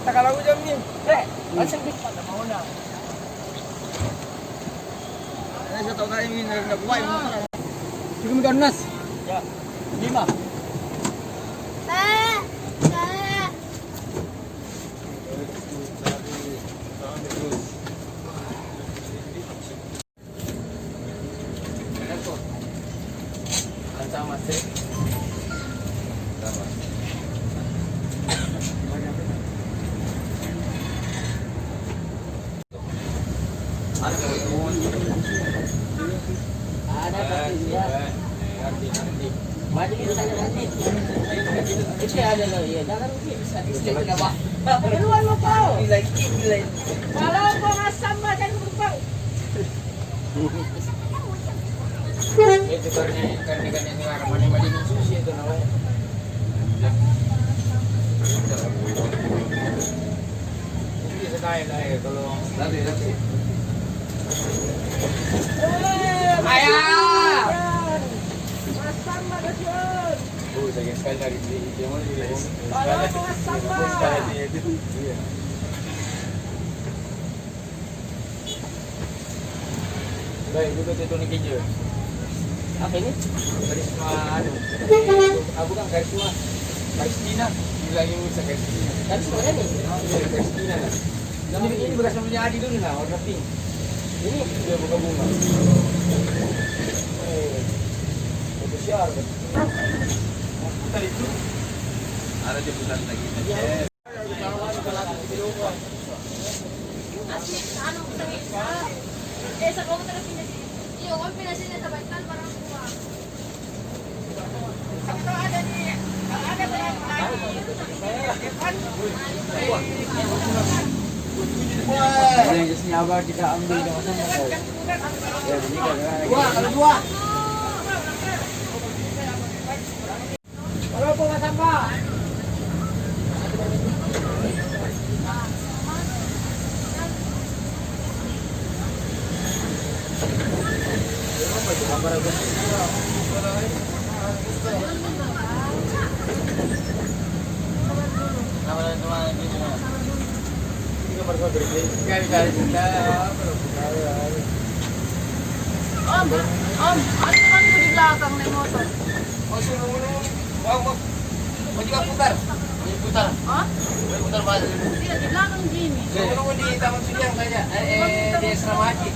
Kalau jam ni, langsung di mana mau nak? Saya tahu kali ini nak buat mana? Cukup makan nas. Ya, 5. Sama sih. Ada ya. Banyak kita nanti. Itu ada loh ya. Jangan bisa disini kenapa? Keluar lo kau. Nilai. Kalau kau asam makan kau. Itu karena sekarang mana susi itu namanya. Ini sekali kalau lari. Ayah. Masam magasun. Saya sekali lagi dia mau di. Iya. Baik, itu nih keju. Apa ini? Karisma anu. Bukan karisma. Karistina. Bilangin bisa karistina. Karisma ini? Karistina. Nah, ini bekas namanya Adi dulu nah, warna pink. Ini dia buka bunga. Besar. Tadi itu ada jemputan lagi. Sa kong terus ini. Iyo, kung pinasin sa baitan parang kuha. Ito ada ni. Ada ba yan? Yang jasnya abah kita ambil ke mana? Ya, ini kalau dua. Kalau apa sampah? Om, ano naman mo di belakang na motor? Mau juga putar. Putar. Ha? Putar balik. Iya, di belakang Jimmy. Nunggu di Taman Sudiang saja. Di Asrama Haji.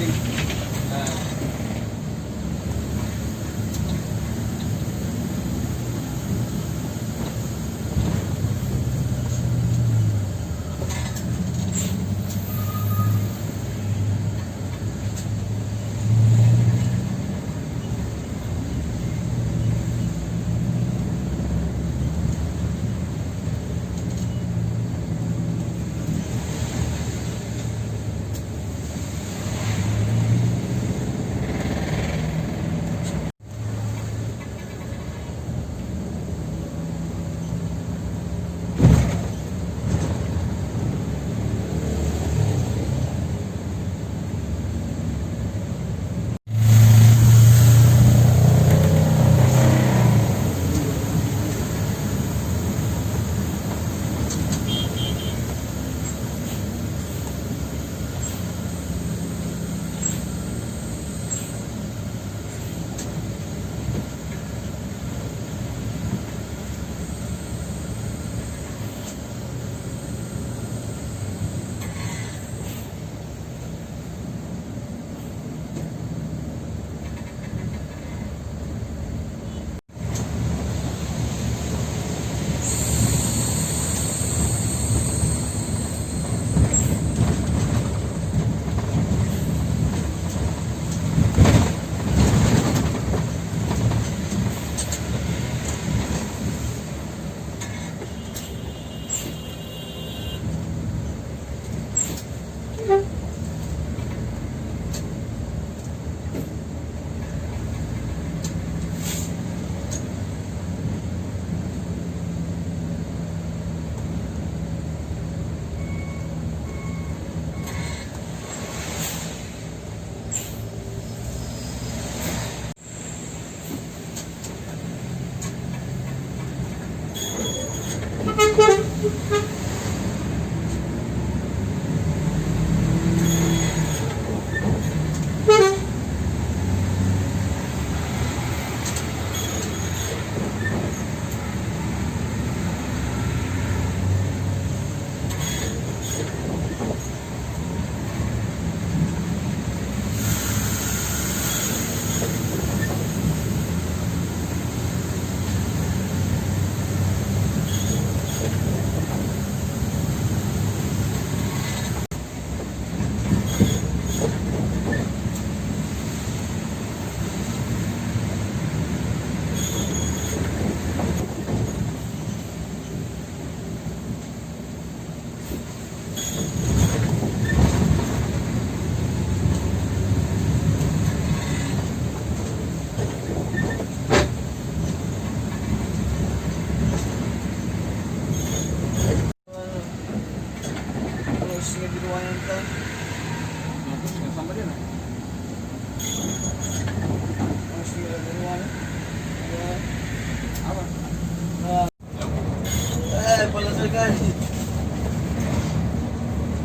lagi. Nah.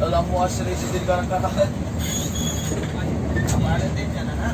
Alam mo asli si din karang kakalat. Apa din yan na.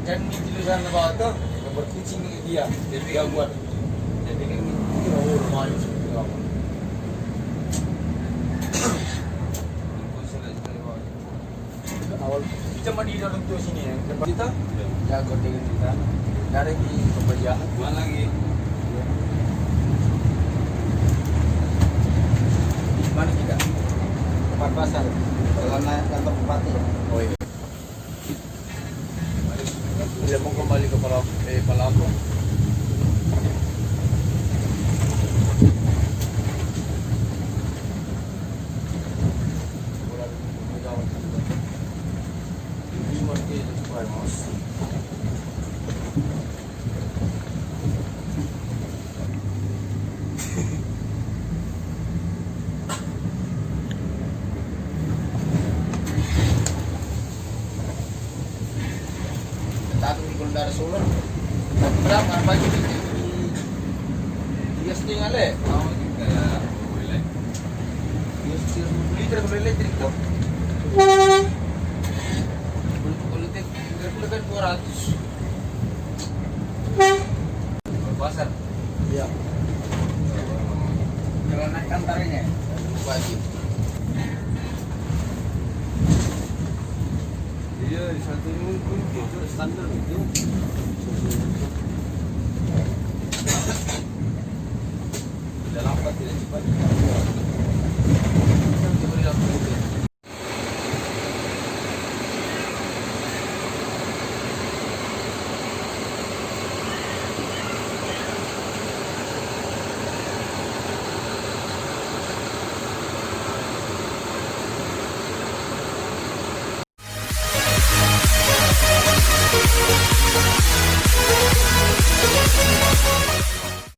Kan ini tulisan apa tuh? Nomor kucing dia, jadi dia buat. Jadi kan ini rumah itu apa? Awal cuma di dalam tuh sini ya. Kita ya dengan kita. Dari di pembayaran. Mana lagi? Mana kita? Tempat pasar. Karena kantor bupati ya. Oh iya. Tidak mau kembali ke Palampung. ada solar. Berapa pagi ini? Dia setengah le. Mau kayak boleh. Dia setengah liter kalau elektrik tuh. Kalau elektrik kan 200. Pasar. Iya. Jalan naik kantarnya. Pagi. Iya, di satu pun itu standar itu. Udah lambat tidak cepat.